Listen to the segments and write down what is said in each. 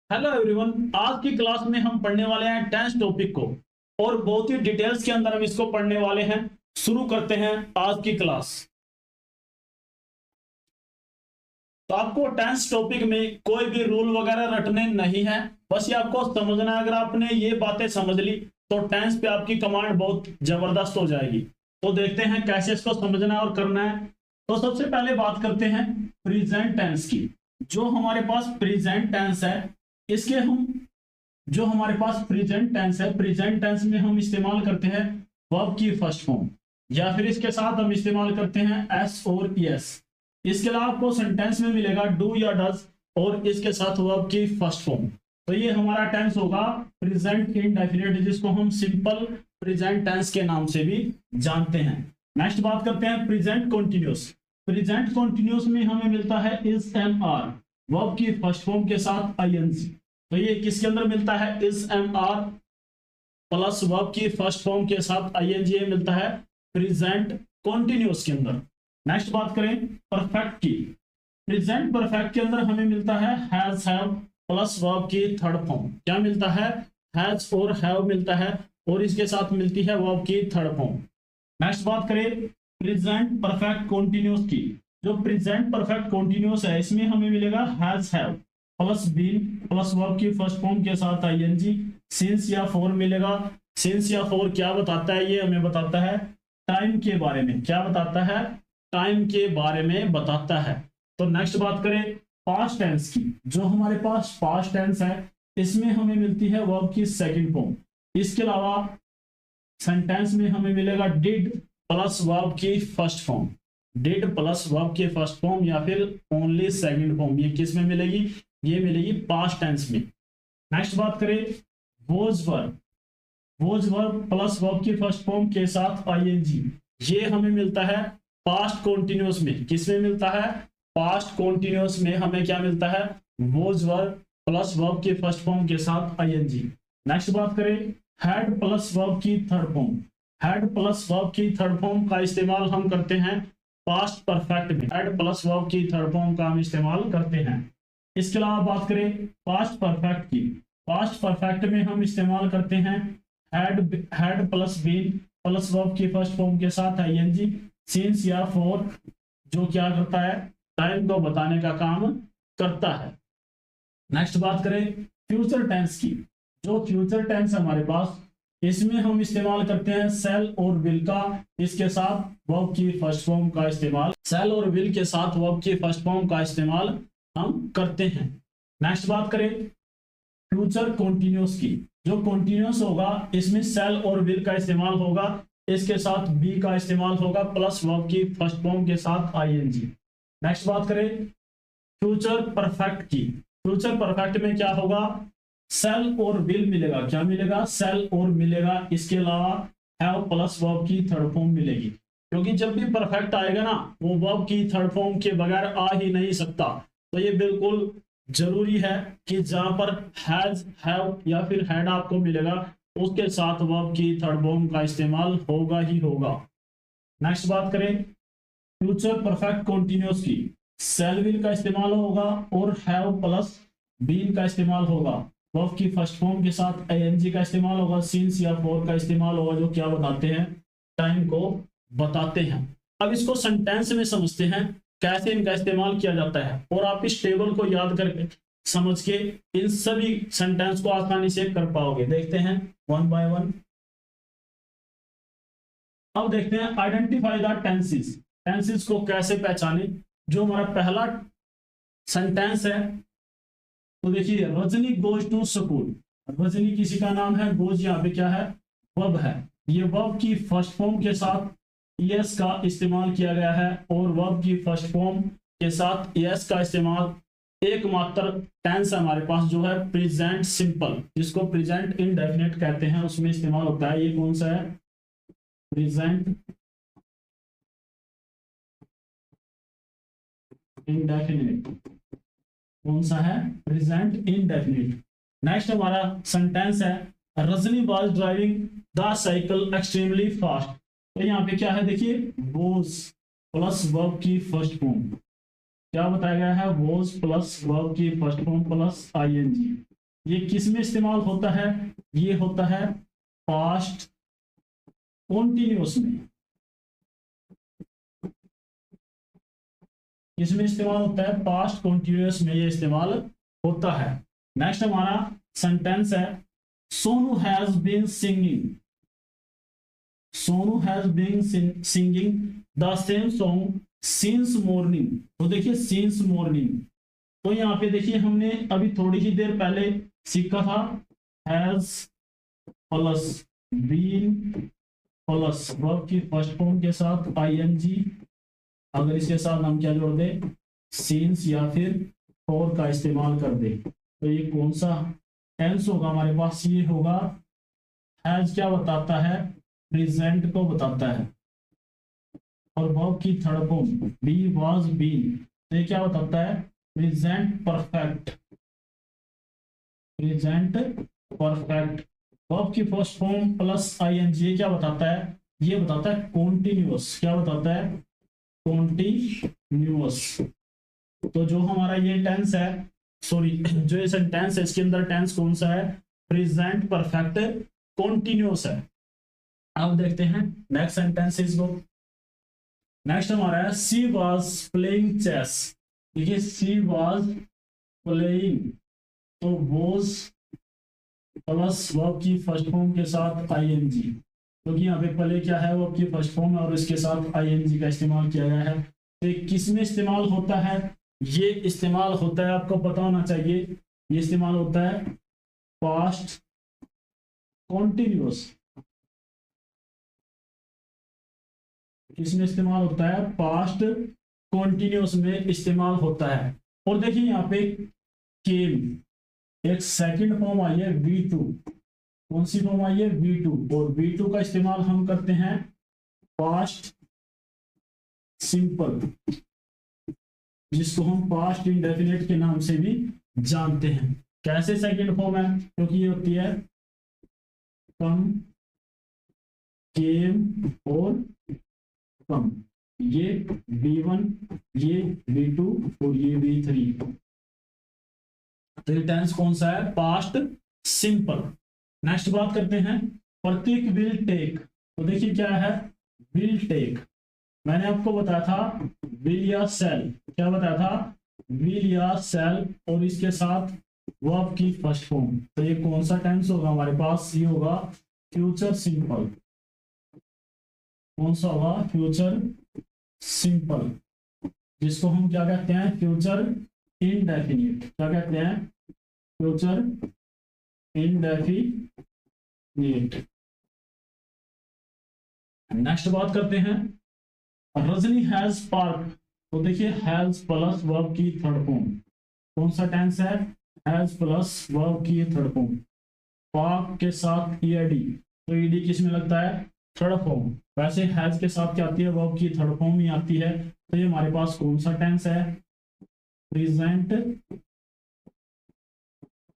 Hello everyone, आज की class में हम पढ़ने वाले हैं टेंस टॉपिक को और बहुत ही डिटेल्स के अंदर हम इसको पढ़ने वाले हैं। शुरू करते हैं आज की क्लास। तो आपको टेंस टॉपिक में कोई भी रूल वगैरह रटने नहीं है, बस ये आपको समझना है। अगर आपने ये बातें समझ ली तो टेंस पे आपकी कमांड बहुत जबरदस्त हो जाएगी। तो देखते हैं कैसे इसको समझना और करना है। तो सबसे पहले बात करते हैं प्रेजेंट टेंस की। जो हमारे पास प्रेजेंट टेंस है, इसके हम जो हमारे पास प्रेजेंट टेंस है, प्रेजेंट टेंस में हम इस्तेमाल करते हैं वर्ब की फर्स्ट फॉर्म, या फिर इसके साथ हम इस्तेमाल करते हैं एस और एस। इसके अलावा आपको सेंटेंस में मिलेगा डू या डज और इसके साथ वर्ब की फर्स्ट फॉर्म। तो ये हमारा टेंस होगा प्रेजेंट इंडेफिनिट, जिसको हम सिंपल प्रेजेंट टेंस के नाम से भी जानते हैं। नेक्स्ट बात करते हैं प्रेजेंट कॉन्टिन्यूस। प्रेजेंट कॉन्टिन्यूस में हमें मिलता है इज एम आर, वर्ब की फर्स्ट फॉर्म के साथ आईएनजी। तो ये किसके अंदर मिलता है? Is am are plus verb की फर्स्ट फॉर्म के साथ आईएनजी मिलता है प्रेजेंट कॉन्टिन्यूस के अंदर। नेक्स्ट बात करें परफेक्ट की। प्रेजेंट परफेक्ट के अंदर हमें मिलता है हैज हैव प्लस वर्ब की थर्ड फॉर्म। क्या मिलता है? हैज और हैव मिलता है और इसके साथ मिलती है वर्ब की थर्ड फॉर्म। नेक्स्ट बात करें प्रेजेंट परफेक्ट कॉन्टिन्यूस की। जो प्रेजेंट परफेक्ट कॉन्टिन्यूस है, इसमें हमें मिलेगा has have plus been plus verb की फर्स्ट फॉर्म के साथ आईएनजी, सिंस या फॉर मिलेगा। सिंस या फॉर क्या बताता है? ये हमें बताता है टाइम के बारे में। क्या बताता है? टाइम के बारे में बताता है। तो नेक्स्ट बात करें पास्ट टेंस की। जो हमारे पास पास्ट टेंस है, इसमें हमें मिलती है वर्ब की सेकंड फॉर्म। इसके अलावा सेंटेंस में हमें मिलेगा डिड प्लस वर्ब की first form. Did plus verb की फर्स्ट फॉर्म या फिर ओनली सेकंड फॉर्म, ये किस में मिलेगी? ये मिलेगी पास्ट टेंस में। नेक्स्ट बात करें was verb. Was verb plus verb की फर्स्ट फॉर्म के साथ आईएनजी, ये हमें मिलता है पास्ट कॉन्टिन्यूस में। किस में मिलता है? पास्ट कॉन्टिन्यूस में हमें क्या मिलता है? वोज वर्ब प्लस वर्ब की फर्स्ट फॉर्म के साथ आईएनजी। नेक्स्ट बात करें हैड प्लस वर्ब की third form. Had plus verb की थर्ड फॉर्म का इस्तेमाल हम करते हैं पास्ट परफेक्ट में। हैड प्लस वर्ब की थर्ड फॉर्म का हम इस्तेमाल करते हैं। इसके अलावा बात करें पास्ट परफेक्ट की। पास्ट परफेक्ट में हम इस्तेमाल करते हैं had plus been plus verb की फर्स्ट फॉर्म के साथ आईएनजी, सिंस या फॉर, जो क्या करता है? टाइम को बताने का काम करता है। नेक्स्ट बात करें फ्यूचर टेंस की। जो फ्यूचर टेंस हमारे पास, इसमें हम इस्तेमाल करते हैं सेल और विल का, इसके साथ वर्ब की फर्स्ट फॉर्म का इस्तेमाल, सेल और विल के साथ वर्ब की फर्स्ट फॉर्म का इस्तेमाल हम करते हैं। नेक्स्ट बात करें फ्यूचर कॉन्टिन्यूस की। जो कॉन्टिन्यूस होगा, इसमें सेल और विल का इस्तेमाल होगा, इसके साथ बी का इस्तेमाल होगा प्लस वर्ब की फर्स्ट फॉर्म के साथ आईएनजी। नेक्स्ट बात करें फ्यूचर परफेक्ट की। फ्यूचर परफेक्ट में क्या होगा? सेल और विल मिलेगा। क्या मिलेगा? सेल और मिलेगा। इसके अलावा हैव प्लस वर्ब की थर्ड फॉर्म मिलेगी, क्योंकि जब भी परफेक्ट आएगा ना, वो वर्ब की थर्ड फॉर्म के बगैर आ ही नहीं सकता। तो ये बिल्कुल जरूरी है कि जहां पर हैज हैव या फिर हैड आपको मिलेगा, उसके साथ वर्ब की थर्ड फॉर्म का इस्तेमाल होगा ही होगा। नेक्स्ट बात करें फ्यूचर परफेक्ट कॉन्टिन्यूस की। सेल विल का इस्तेमाल होगा और हैव प्लस बीन का इस्तेमाल होगा, वर्ब की फर्स्ट फॉर्म के साथ आईएनजी का इस्तेमाल होगा, सिंस या फॉर का इस्तेमाल होगा, जो क्या बताते हैं? टाइम को बताते हैं। अब इसको सेंटेंस में समझते हैं कैसे इनका इस्तेमाल किया जाता है, और आप इस टेबल को याद करके समझ के इन सभी सेंटेंस को आसानी से कर पाओगे। देखते हैं वन बाय वन। अब देखते हैं आइडेंटिफाई द टेंसेस। टेंसेस को कैसे पहचाने। जो हमारा पहला सेंटेंस है, तो देखिए Rajni goes to school. Rajni किसी का नाम है, गोज यहाँ पे क्या है? वर्ब है। ये वर्ब की फर्स्ट फॉर्म के साथ यस का इस्तेमाल किया गया है, और वर्ब की फर्स्ट फॉर्म के साथ यस का इस्तेमाल एकमात्र टेंस हमारे पास जो है प्रेजेंट सिंपल, जिसको प्रेजेंट इंडेफिनिट कहते हैं, उसमें इस्तेमाल होता है। ये कौन सा है? Present indefinite. कौन सा है? Present indefinite. नेक्स्ट हमारा सेंटेंस है Rajni was driving the cycle extremely fast. तो यहाँ पे क्या है? देखिए वॉज प्लस वर्ब की फर्स्ट फॉर्म। क्या बताया गया है? वॉज प्लस वर्ब की फर्स्ट फॉर्म प्लस आईएनजी। ये किस में इस्तेमाल होता है? ये होता है पास्ट कॉन्टिन्यूअस में। किसमें इस्तेमाल होता है? पास्ट कॉन्टिन्यूअस में ये इस्तेमाल होता है। नेक्स्ट हमारा सेंटेंस है Sonu has been singing. Sonu has been singing the same song since morning. तो देखिए सिंस मॉर्निंग, तो यहाँ पे देखिए हमने अभी थोड़ी ही देर पहले सीखा था has plus been plus verb की फर्स्ट फॉर्म के साथ आईएनजी, अगर इसके साथ हम क्या जोड़ दे? सिंस या फिर फॉर का इस्तेमाल कर दे। तो ये कौन सा टेंस होगा हमारे पास? ये होगा हैज क्या बताता है? प्रेजेंट को बताता है। और वर्ब की third form be was been, तो ये क्या बताता है? Present perfect. Present perfect. Verb की फर्स्ट फॉर्म प्लस आईएनजी क्या बताता है? ये बताता है कॉन्टिन्यूअस। क्या बताता है? कॉन्टिन्यूअस। तो जो हमारा ये टेंस है, सॉरी जो ये सेंटेंस है, इसके अंदर टेंस कौन सा है? प्रेजेंट परफेक्ट कॉन्टिन्यूअस है। अब देखते हैं नेक्स्ट सेंटेंसेस को। नेक्स्ट हमारा है सी वाज प्लेइंग चेस। देखिए सी वाज प्लेइंग, तो वॉज प्लस वर्ब की फर्स्ट फॉर्म के साथ आईएनजी, क्योंकि यहाँ पे प्ले क्या है? वर्ब की फर्स्ट फॉर्म और इसके साथ आईएनजी का इस्तेमाल किया गया है। तो किस में इस्तेमाल होता है? ये इस्तेमाल होता है, आपको पता होना चाहिए, ये इस्तेमाल होता है पास्ट कॉन्टिन्यूअस। किसमें इस्तेमाल होता है? पास्ट कॉन्टिन्यूअस में इस्तेमाल होता है। और देखिए यहाँ पे केम, एक सेकंड फॉर्म आई है V2। कौन सी फॉर्म आई है? V2। और V2 का इस्तेमाल हम करते हैं पास्ट सिंपल, जिसको हम पास्ट इंडेफिनिट के नाम से भी जानते हैं। कैसे सेकंड फॉर्म है? क्योंकि ये होती है कम, केम और कम। ये V1, ये V2 और ये V3। तो ये टेंस कौन सा है? Past simple. नेक्स्ट बात करते हैं प्रतीक विल टेक। तो देखिए क्या है? Will take. मैंने आपको बताया था विल या सेल। क्या बताया था? विल या सेल, और इसके साथ वर्ब की फर्स्ट फॉर्म। तो ये कौन सा टेंस होगा हमारे पास? ये होगा फ्यूचर सिंपल। कौन सा होगा? फ्यूचर सिंपल, जिसको हम क्या कहते हैं? Future indefinite. क्या कहते हैं? Future indefinite. नेक्स्ट बात करते हैं रजनी हैज पार्क। तो देखिए हैज प्लस वर्ब की थर्ड फॉर्म। कौन सा टेंस है? हैज प्लस वर्ब की थर्ड फॉर्म। पार्क के साथ ईडी, तो ईडी किस में लगता है? Third form. वैसे हैज के साथ क्या आती है? वर्ब की थर्ड फॉर्म ही आती है। तो ये हमारे पास कौन सा टेंस है? Present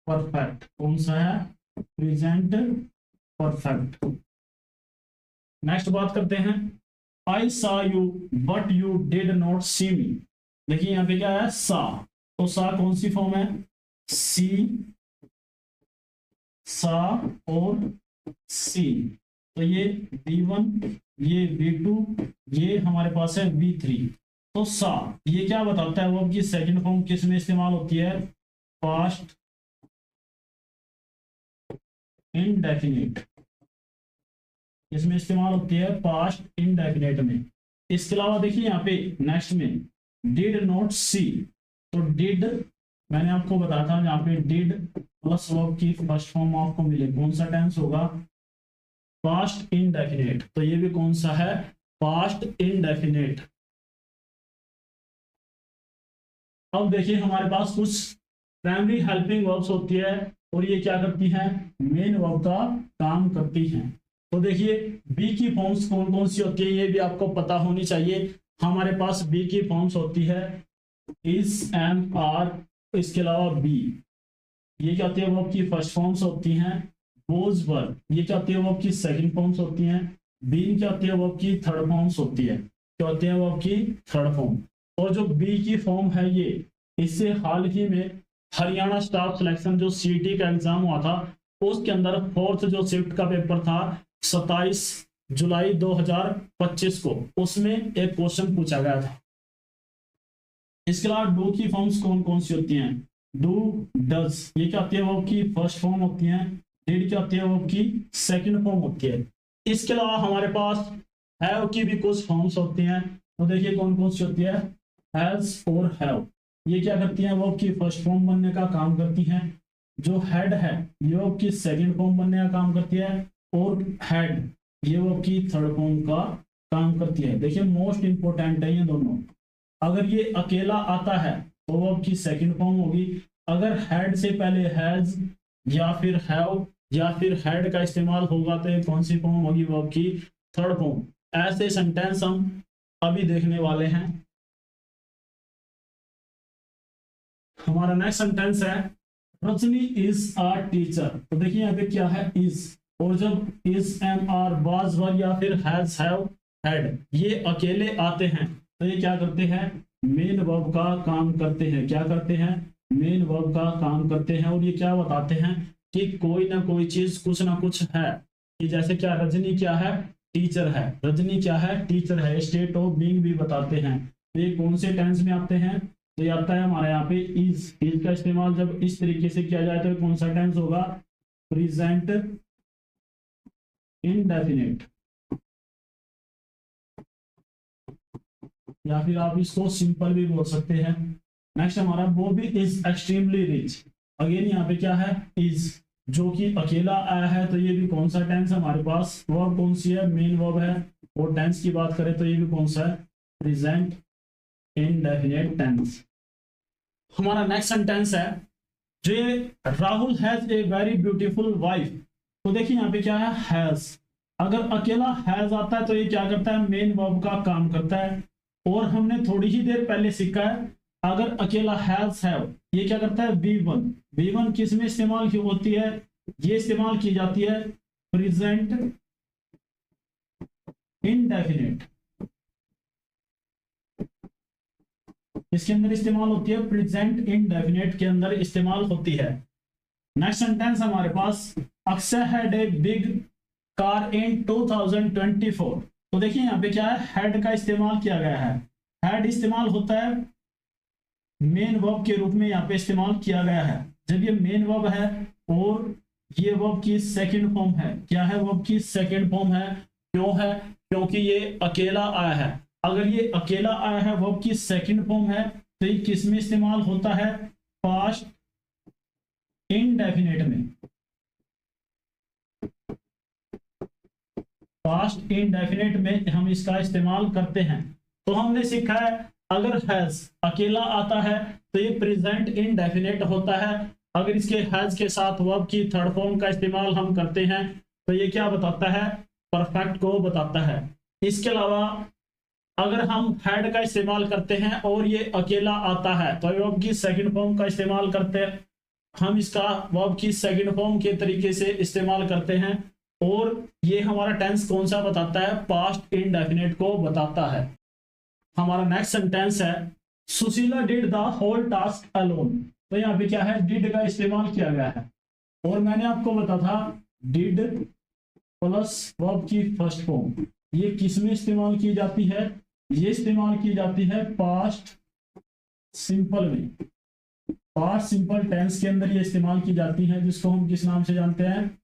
perfect. कौन सा है? Present perfect. नेक्स्ट बात करते हैं I saw you but you did not see me. देखिए यहाँ पे क्या है? सा। तो सा कौन सी फॉर्म है? सी, सा और सी। तो ये V1, ये V2, ये हमारे पास है V3। तो सा ये क्या बताता है? वर्ब की सेकंड फॉर्म किस में इस्तेमाल होती है? Past indefinite. इसमें इस्तेमाल होती है पास्ट इनडेफिनिट में। इसके अलावा देखिए यहाँ पे नेक्स्ट में डिड नॉट सी। तो डिड मैंने आपको बताया था, यहाँ पे डिड प्लस वर्ब की फर्स्ट फॉर्म आपको मिले। कौन सा टेंस होगा? Past indefinite. तो ये भी कौन सा है? Past indefinite. अब देखिए हमारे पास कुछ प्राइमरी हेल्पिंग वर्ब्स होती है, और ये क्या करती हैं? मेन वर्ब का काम करती हैं। तो देखिए बी की फॉर्म्स कौन कौन सी होती है, ये भी आपको पता होनी चाहिए। हमारे पास बी की फॉर्म्स होती है इज, एम, आर, इसके अलावा बी। ये क्या होती है? वर्ब की फर्स्ट फॉर्म्स होती हैं। वॉज, वर, ये क्या होती है? वर्ब की सेकंड फॉर्म्स होती हैं। बीन क्या होती है? वर्ब की थर्ड फॉर्म्स होती है। क्या होती है? वर्ब की थर्ड फॉर्म। और जो बी की फॉर्म है ये, इससे हाल ही में हरियाणा स्टाफ सिलेक्शन जो सीटी का एग्जाम हुआ था, उसके अंदर फोर्थ जो शिफ्ट का पेपर था 27 जुलाई 2025 को, उसमें एक क्वेश्चन पूछा गया था। इसके अलावा डू की फॉर्म्स कौन कौन सी होती हैं? डू, डज, ये क्या होती है? वर्ब की फर्स्ट फॉर्म होती है। डिड क्या होती है? वर्ब की सेकंड फॉर्म होती है। इसके अलावा हमारे पास हैव की भी कुछ फॉर्म्स होती हैं। तो देखिए कौन कौन सी होती है। हैज और हैव, ये क्या करती हैं? वर्ब की फर्स्ट फॉर्म बनने का काम करती हैं। जो हैड है ये वर्ब की सेकंड फॉर्म बनने का काम करती है, और हैड ये वर्ब की थर्ड फॉर्म का काम करती है। देखिए मोस्ट इंपोर्टेंट है ये दोनों। अगर ये अकेला आता है तो वर्ब की सेकंड फॉर्म होगी। अगर हैड से पहले हैज या फिर हैव या फिर हैड का इस्तेमाल होगा तो कौन सी फॉर्म होगी? वर्ब की थर्ड फॉर्म। ऐसे सेंटेंस हम अभी देखने वाले हैं। हमारा नेक्स्ट सेंटेंस है रजनी इज अ टीचर। तो देखिए यहाँ पे क्या है? इज, और जब इज, एम, आर, वाज, वर या फिर हैज, हैव, हैड ये अकेले आते हैं तो ये क्या करते हैं? मेन वर्ब का काम करते हैं। क्या करते हैं? मेन वर्ब का काम करते हैं। और ये क्या बताते हैं कि कोई ना कोई चीज कुछ ना कुछ है। कि जैसे क्या, रजनी क्या है? टीचर है। रजनी क्या है? टीचर है। स्टेट ऑफ बीइंग भी बताते हैं। तो ये कौन से टेंस में आते हैं? तो ये आता है हमारे यहाँ पे इज। इज का इस्तेमाल जब इस तरीके से किया जाए तो कौन सा टेंस होगा? प्रेजेंट इंडेफिनिट, या फिर आप इसको सिंपल भी बोल सकते हैं। नेक्स्ट हमारा Bobby is extremely rich. Again यहाँ पे क्या है? इज, जो कि अकेला आया है तो ये भी कौन सा टेंस हमारे पास? वर्ब कौन सी है? मेन वर्ब है। और टेंस की बात करें तो ये भी कौन सा है? Present indefinite tense. हमारा नेक्स्ट सेंटेंस है जे Rahul has a very beautiful wife. तो देखिए यहाँ पे क्या है? हैज। अगर अकेला हैज आता है तो ये क्या करता है? मेन वर्ब का काम करता है। और हमने थोड़ी ही देर पहले सीखा है अगर अकेला हैज, हैव ये क्या करता है? V1। V1 किस में इस्तेमाल की होती है? ये इस्तेमाल की जाती है प्रेजेंट इंडेफिनिट। इसके अंदर इस्तेमाल होती है, प्रेजेंट इंडेफिनिट के अंदर इस्तेमाल होती है। नेक्स्ट सेंटेंस हमारे पास Akshay had a big car in 2024। तो देखिए यहाँ पे क्या है? हैड का इस्तेमाल किया गया है। हैड इस्तेमाल होता है मेन वर्ब के रूप में, यहाँ पे इस्तेमाल किया गया है। जब ये मेन वर्ब है और ये वर्ब की सेकंड फॉर्म है। क्या है? वर्ब की सेकंड फॉर्म है। क्यों है? क्योंकि ये अकेला आया है। अगर ये अकेला आया है, वर्ब की सेकंड फॉर्म है, तो ये किस में इस्तेमाल होता है? पास्ट इंडेफिनिट में। पास्ट इंडेफिनिट में हम इसका इस्तेमाल करते हैं। तो हमने सीखा है अगर हैज अकेला आता है तो ये प्रेजेंट इंडेफिनिट होता है। अगर इसके हैज के साथ वर्ब की थर्ड फॉर्म का इस्तेमाल हम करते हैं तो ये क्या बताता है? परफेक्ट को बताता है। इसके अलावा अगर हम हैड का इस्तेमाल करते हैं और ये अकेला आता है तो वर्ब की सेकंड फॉर्म का इस्तेमाल करते हैं। हम इसका वर्ब की सेकंड फॉर्म के तरीके से इस्तेमाल करते हैं। और ये हमारा टेंस कौन सा बताता है? पास्ट इंडेफिनिट को बताता है। हमारा नेक्स्ट सेंटेंस है Sushila did the whole task alone. तो यहाँ पे क्या है? डिड का इस्तेमाल किया गया है। और मैंने आपको बताया था डिड प्लस वर्ब की फर्स्ट फॉर्म ये किस में इस्तेमाल की जाती है? ये इस्तेमाल की जाती है पास्ट सिंपल में। पास्ट सिंपल टेंस के अंदर ये इस्तेमाल की जाती है, जिसको हम किस नाम से जानते हैं?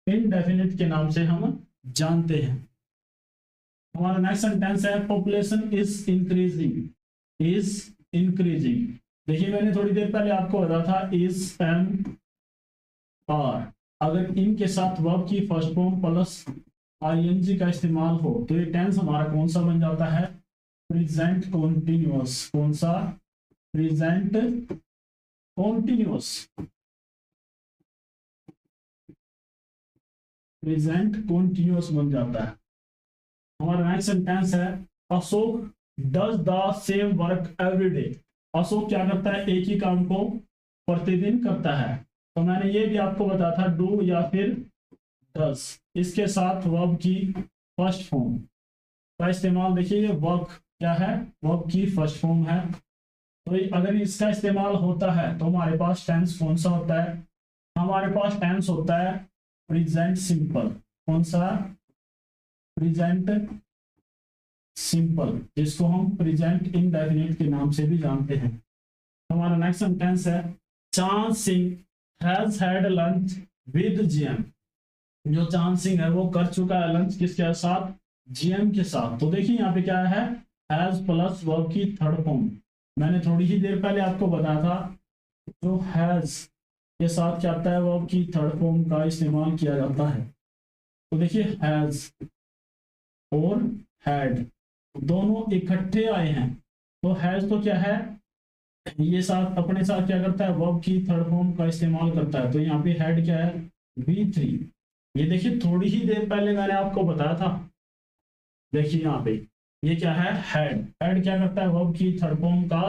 इनडेफिनिट के नाम से हम जानते हैं। हमारा नेक्स्ट सेंटेंस है population is increasing. Is increasing, देखिए मैंने थोड़ी देर पहले आपको बताया था इज, एम, आर। अगर इनके साथ वर्ब की फर्स्ट फॉर्म प्लस आईएनजी का इस्तेमाल हो तो ये टेंस हमारा कौन सा बन जाता है? Present continuous. कौन सा? Present continuous. प्रेजेंट कॉन्टिन्यूअस बन जाता है। हमारा नेक्स्ट सेंटेंस है Ashok does the same work every day. Ashok क्या करता है? एक ही काम को प्रतिदिन करता है। तो मैंने ये भी आपको बताया था डू या फिर डज, इसके साथ वर्ब की फर्स्ट फॉर्म का इस्तेमाल। देखिए ये वर्क क्या है? वर्ब की फर्स्ट फॉर्म है। तो अगर इसका इस्तेमाल होता है तो हमारे पास टेंस कौन सा होता है? हमारे पास टेंस होता है प्रेजेंट सिंपल। कौन सा? प्रेजेंट सिंपल, जिसको हम प्रेजेंट इंडेफिनिट के नाम से भी जानते हैं। हमारा नेक्स्ट सेंटेंस है चांद Singh has had lunch with GM. जो चांद सिंह है वो कर चुका है लंच किसके साथ? जीएम के साथ। तो देखिए यहाँ पे क्या है, हैज प्लस वर्ब की थर्ड फॉर्म। मैंने थोड़ी ही देर पहले आपको बताया था जो हैज के साथ क्या आता है, वर्ब की थर्ड फॉर्म का इस्तेमाल किया जाता है। तो देखिए हैज और हैड दोनों इकट्ठे आए हैं, तो हैज तो क्या है, ये साथ अपने साथ क्या करता है, वर्ब की थर्ड फॉर्म का इस्तेमाल करता है। तो यहाँ पे हैड क्या है, V3। ये देखिए थोड़ी ही देर पहले मैंने आपको बताया था, देखिए यहाँ पे ये क्या है, हैड। हैड क्या करता है, वर्ब की थर्ड फॉर्म का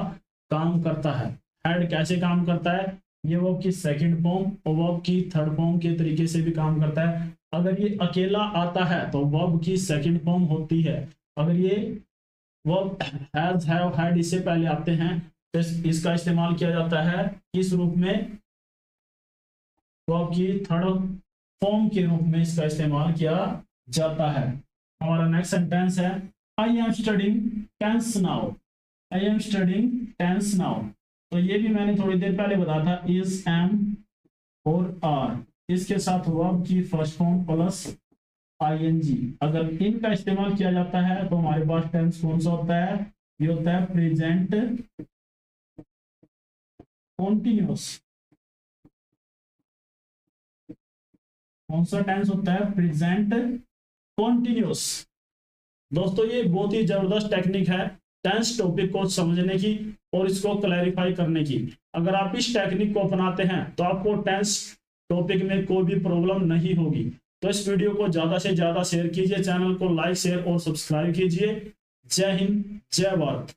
काम करता है। हैड कैसे काम करता है, ये वर्ब की सेकंड फॉर्म और वर्ब की थर्ड फॉर्म के तरीके से भी काम करता है। अगर ये अकेला आता है तो वर्ब की सेकंड फॉर्म होती है। अगर ये वर्ब हैज, हैव, हैड इससे पहले आते हैं तो इसका इस्तेमाल किया जाता है किस रूप में, वर्ब की थर्ड फॉर्म के रूप में इसका इस्तेमाल किया जाता है। हमारा नेक्स्ट सेंटेंस है I am studying tense now. I am studying tense now, तो ये भी मैंने थोड़ी देर पहले बताया था, इज, एम और आर, इसके साथ वर्ब की फर्स्ट फॉर्म प्लस आईएनजी। अगर इनका इस्तेमाल किया जाता है तो हमारे पास टेंस कौन सा होता है, ये होता है प्रेजेंट कॉन्टिन्यूअस। कौन सा टेंस होता है, प्रेजेंट कॉन्टिन्यूअस। दोस्तों ये बहुत ही जबरदस्त टेक्निक है टेंस टॉपिक को समझने की और इसको क्लैरिफाई करने की। अगर आप इस टेक्निक को अपनाते हैं तो आपको टेंस टॉपिक में कोई भी प्रॉब्लम नहीं होगी। तो इस वीडियो को ज्यादा से ज्यादा शेयर कीजिए, चैनल को लाइक, शेयर और सब्सक्राइब कीजिए। जय हिंद, जय भारत।